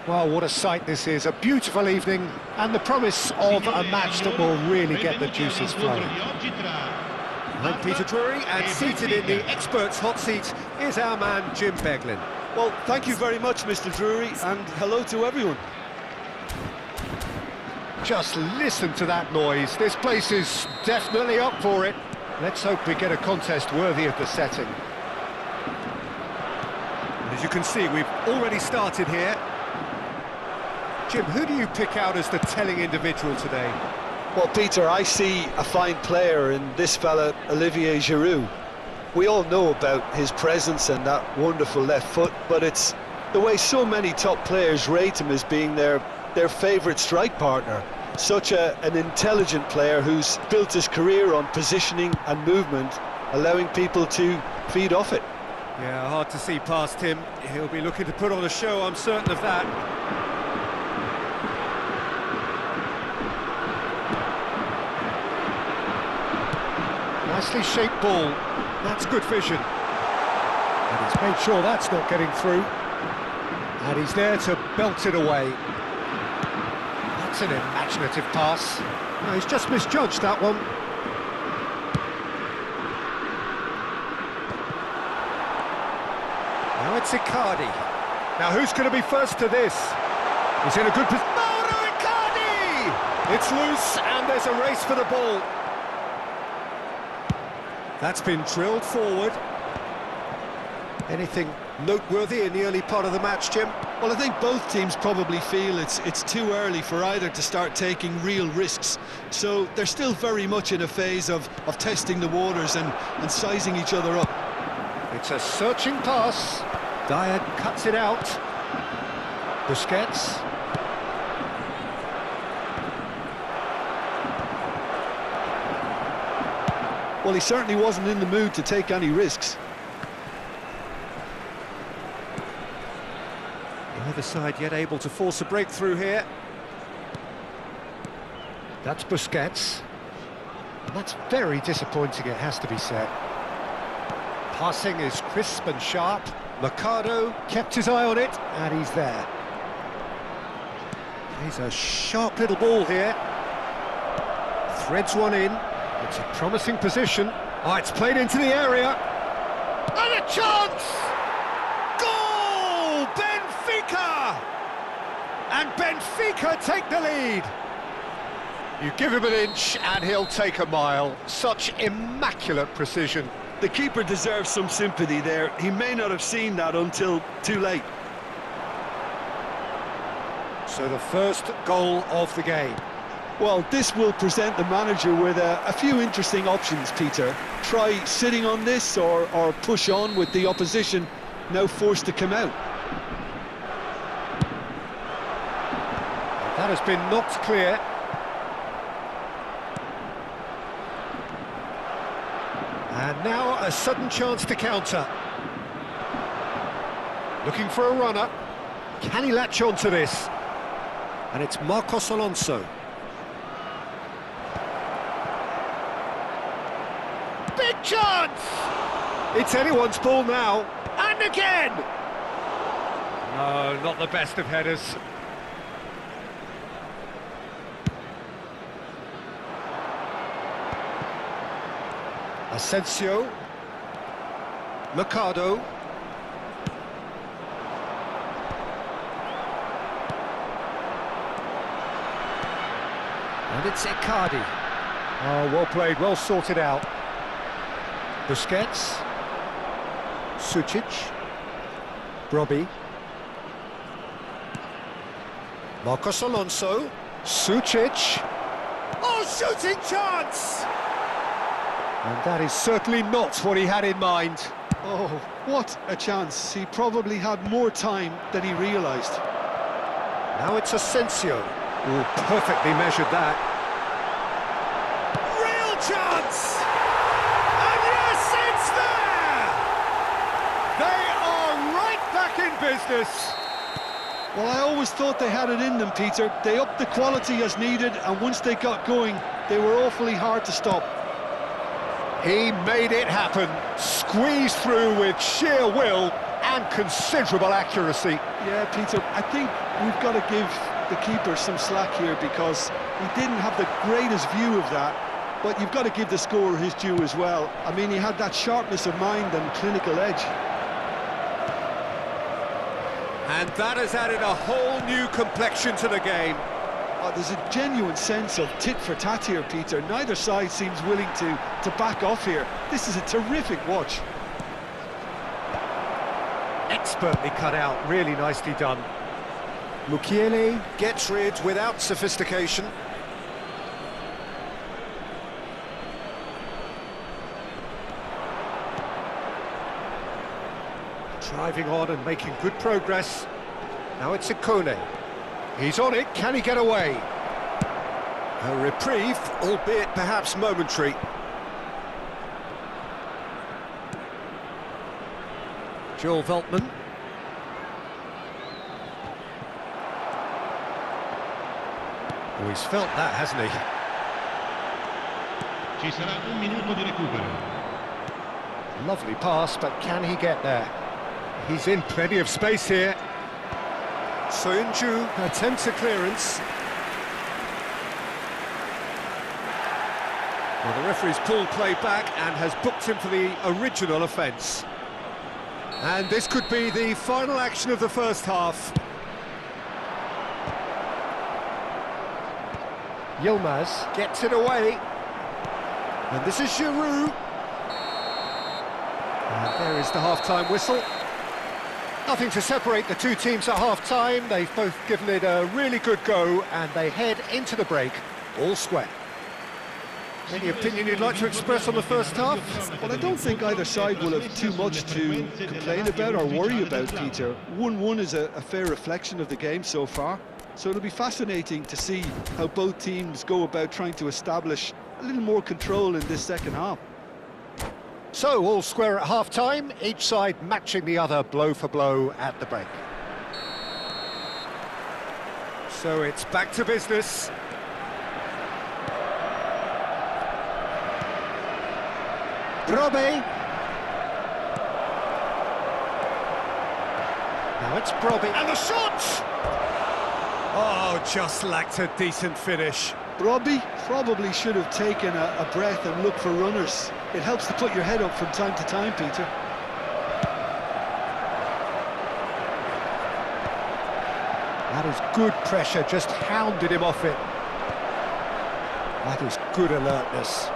Well, what a sight this is, a beautiful evening, and the promise of a match that will really get the juices flowing. I'm Peter Drury, and seated in the experts' hot seat is our man Jim Beglin. Well, thank you very much, Mr. Drury, and hello to everyone. Just listen to that noise. This place is definitely up for it. Let's hope we get a contest worthy of the setting. As you can see, we've already started here. Jim, who do you pick out as the telling individual today? Well, Peter, I see a fine player in this fella, Olivier Giroud. We all know about his presence and that wonderful left foot, but it's the way so many top players rate him as being their favourite strike partner. Such an intelligent player who's built his career on positioning and movement, allowing people to feed off it. Yeah, hard to see past him. He'll be looking to put on a show, I'm certain of that. Nicely shaped ball. That's good vision. And he's made sure that's not getting through. And he's there to belt it away. That's an imaginative pass. No, he's just misjudged that one. Now it's Icardi. Now who's going to be first to this? He's in a good position. Mauro Icardi! It's loose and there's a race for the ball. That's been drilled forward. Anything noteworthy in the early part of the match, Jim? Well, I think both teams probably feel it's too early for either to start taking real risks. So they're still very much in a phase of testing the waters and sizing each other up. It's a searching pass. Dyer cuts it out. Busquets. Well, he certainly wasn't in the mood to take any risks. Neither side yet able to force a breakthrough here. That's Busquets. And that's very disappointing, it has to be said. Passing is crisp and sharp. Mercado Kept his eye on it, and he's there. He's a sharp little ball here. Threads one in. It's a promising position. Oh, it's played into the area. And a chance! Goal! Benfica! And Benfica take the lead. You give him an inch and he'll take a mile. Such immaculate precision. The keeper deserves some sympathy there. He may not have seen that until too late. So the first goal of the game. Well, this will present the manager with a few interesting options, Peter. Try sitting on this or push on with the opposition now forced to come out. That has been knocked clear. And now a sudden chance to counter. Looking for a runner. Can he latch on to this? And it's Marcos Alonso. Big chance! It's anyone's ball now. And again! No, not the best of headers. Asensio. Mercado. And it's Icardi. Oh, well played, well sorted out. Busquets. Sucic. Brobbey. Marcos Alonso. Sucic. Oh, shooting chance! And that is certainly not what he had in mind. Oh, what a chance. He probably had more time than he realised. Now it's Asensio. Oh, perfectly measured that. Real chance! And yes, it's there! They are right back in business. Well, I always thought they had it in them, Peter. They upped the quality as needed, and once they got going, they were awfully hard to stop. He made it happen, squeezed through with sheer will, and considerable accuracy. Yeah, Peter, I think we've got to give the keeper some slack here because he didn't have the greatest view of that, but you've got to give the scorer his due as well. I mean, he had that sharpness of mind and clinical edge. And that has added a whole new complexion to the game. Oh, there's a genuine sense of tit for tat here, Peter. Neither side seems willing to back off here. This is a terrific watch. Expertly cut out, really nicely done. Mukiele gets rid without sophistication. Driving on and making good progress. Now it's Ikone. He's on it, can he get away? A reprieve, albeit perhaps momentary. Joel Veltman. Oh, he's felt that, hasn't he? Ci sarà un minuto di recupero. Lovely pass, but can he get there? He's in plenty of space here. Soyuncu attempts a clearance. Well, the referee's pulled play back and has booked him for the original offence. And this could be the final action of the first half. Yilmaz gets it away. And this is Giroud. And there is the half-time whistle. Nothing to separate the two teams at half-time. They've both given it a really good go, and they head into the break all square. Any opinion you'd like to express on the first half? Well, I don't think either side will have too much to complain about or worry about, Peter. 1-1 is a fair reflection of the game so far. So it'll be fascinating to see how both teams go about trying to establish a little more control in this second half. So, all square at half-time, each side matching the other blow for blow at the break. So it's back to business. Brobbey. Now it's Brobbey. And the shot! Oh, just lacked a decent finish. Robbie probably should have taken a breath and looked for runners. It helps to put your head up from time to time, Peter. That is good pressure, just hounded him off it. That is good alertness.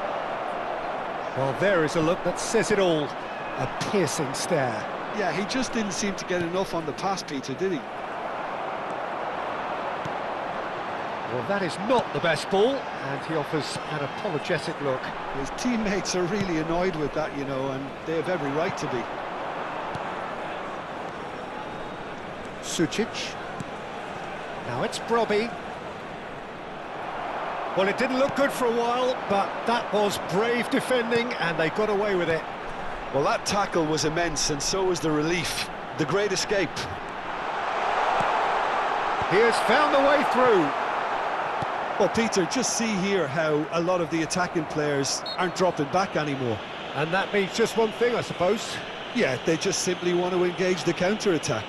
Well, there is a look that says it all. A piercing stare. Yeah, he just didn't seem to get enough on the pass, Peter, did he? Well, that is not the best ball, and he offers an apologetic look. His teammates are really annoyed with that, you know, and they have every right to be. Sucic. Now it's Brobbey. Well, it didn't look good for a while, but that was brave defending, and they got away with it. Well, that tackle was immense, and so was the relief. The great escape. He has found the way through. Well, Peter, just see here how a lot of the attacking players aren't dropping back anymore. And that means just one thing, I suppose. Yeah, they just simply want to engage the counter-attack.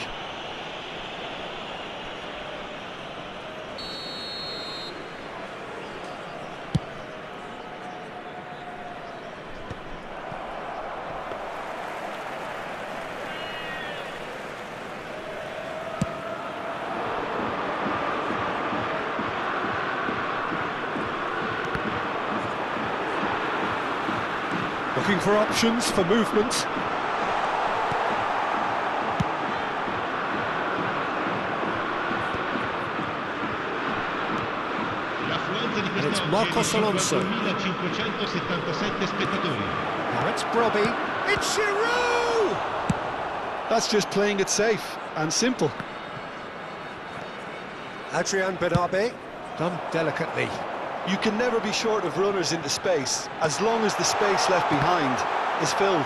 Looking for options for movement. And it's Marcos Alonso. 2577 spettatori. Now it's Brobbey. It's Giroud! That's just playing it safe and simple. Adrian Benabe, done delicately. You can never be short of runners into space, as long as the space left behind is filled.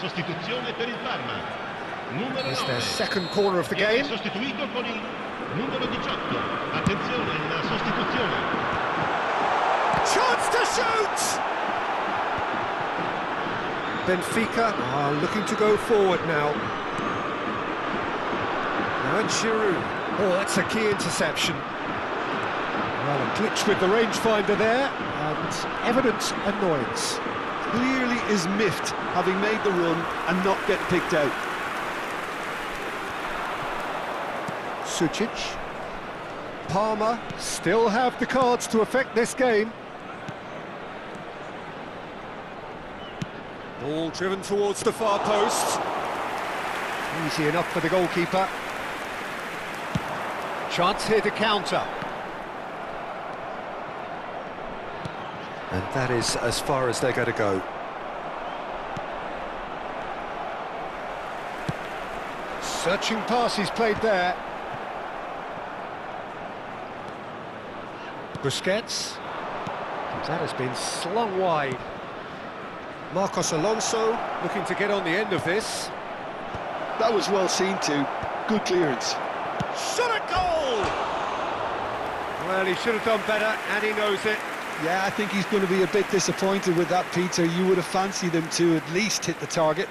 Sostituzione per il Parma. Numero It's 9. their second corner of the Viene game. sostituito con il numero 18. Attenzione, la sostituzione. Chance to shoot! Benfica are looking to go forward now. Now it's Giroud. Oh, that's a key interception. Well, a glitch with the rangefinder there, and evident annoyance. Clearly is miffed, having made the run and not getting picked out. Sucic. Parma still have the cards to affect this game. Ball driven towards the far post. Easy enough for the goalkeeper. Chance here to counter. And that is as far as they're going to go. Searching pass he's played there. Busquets. That has been slung wide. Marcos Alonso looking to get on the end of this. That was well seen too. Good clearance. Shot at goal! Well, he should have done better, and he knows it. Yeah, I think he's going to be a bit disappointed with that, Peter. You would have fancied him to at least hit the target.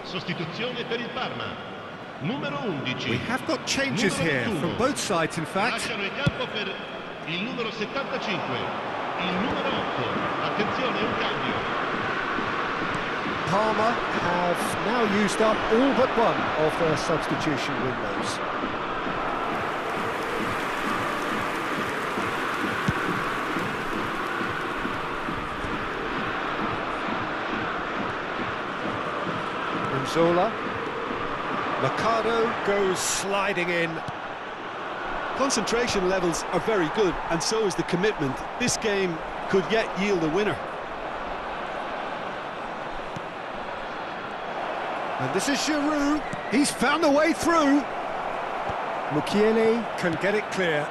Sostituzione per il Parma. Numero 11. We have got changes Numero here 21. from both sides, in fact. Lasciano il campo per il numero 75. Il numero 8. Attenzione, un cambio. Parma have now used up all but one of their substitution windows. Zola. Mercado goes sliding in. Concentration levels are very good, and so is the commitment. This game could yet yield a winner. And this is Giroud. He's found a way through. Mukiele can get it clear.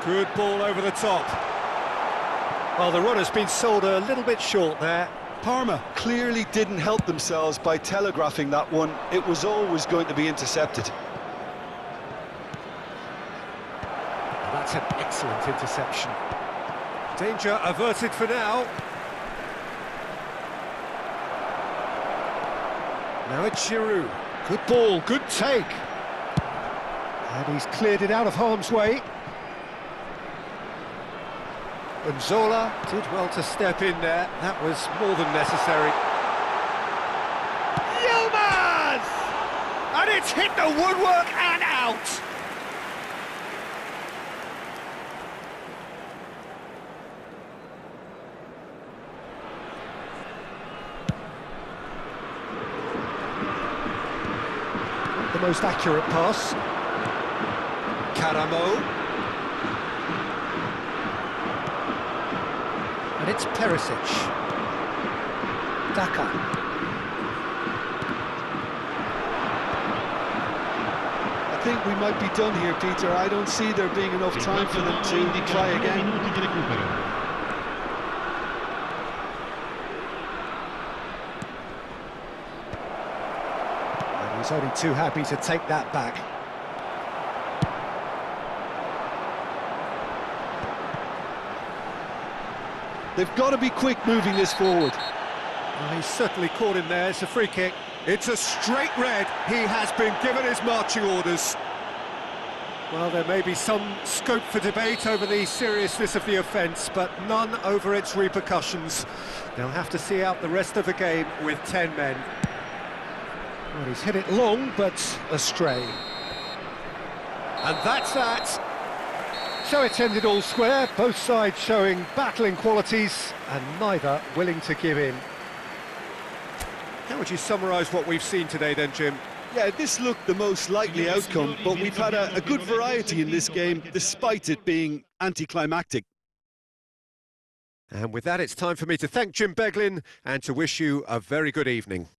Good ball over the top. Well, the run has been sold a little bit short there. Parma clearly didn't help themselves by telegraphing that one. It was always going to be intercepted. That's an excellent interception. Danger averted for now. Now it's Giroud. Good ball, good take. And he's cleared it out of harm's way. And Zola did well to step in there. That was more than necessary. Yilmaz! And it's hit the woodwork and out! The most accurate pass. Caramo. And it's Perisic. Daka. I think we might be done here, Peter. I don't see there being enough time for them to try again. Minuti di recupero. And he's only too happy to take that back. They've got to be quick moving this forward. Well, he's certainly caught him there. It's a free kick. It's a straight red. He has been given his marching orders. Well, there may be some scope for debate over the seriousness of the offence, but none over its repercussions. They'll have to see out the rest of the game with 10 men. Well, he's hit it long, but astray. And that's that. So it's ended all square, both sides showing battling qualities, and neither willing to give in. How would you summarise what we've seen today then, Jim? Yeah, this looked the most likely outcome, but we've had a good variety in this game, despite it being anticlimactic. And with that, it's time for me to thank Jim Beglin and to wish you a very good evening.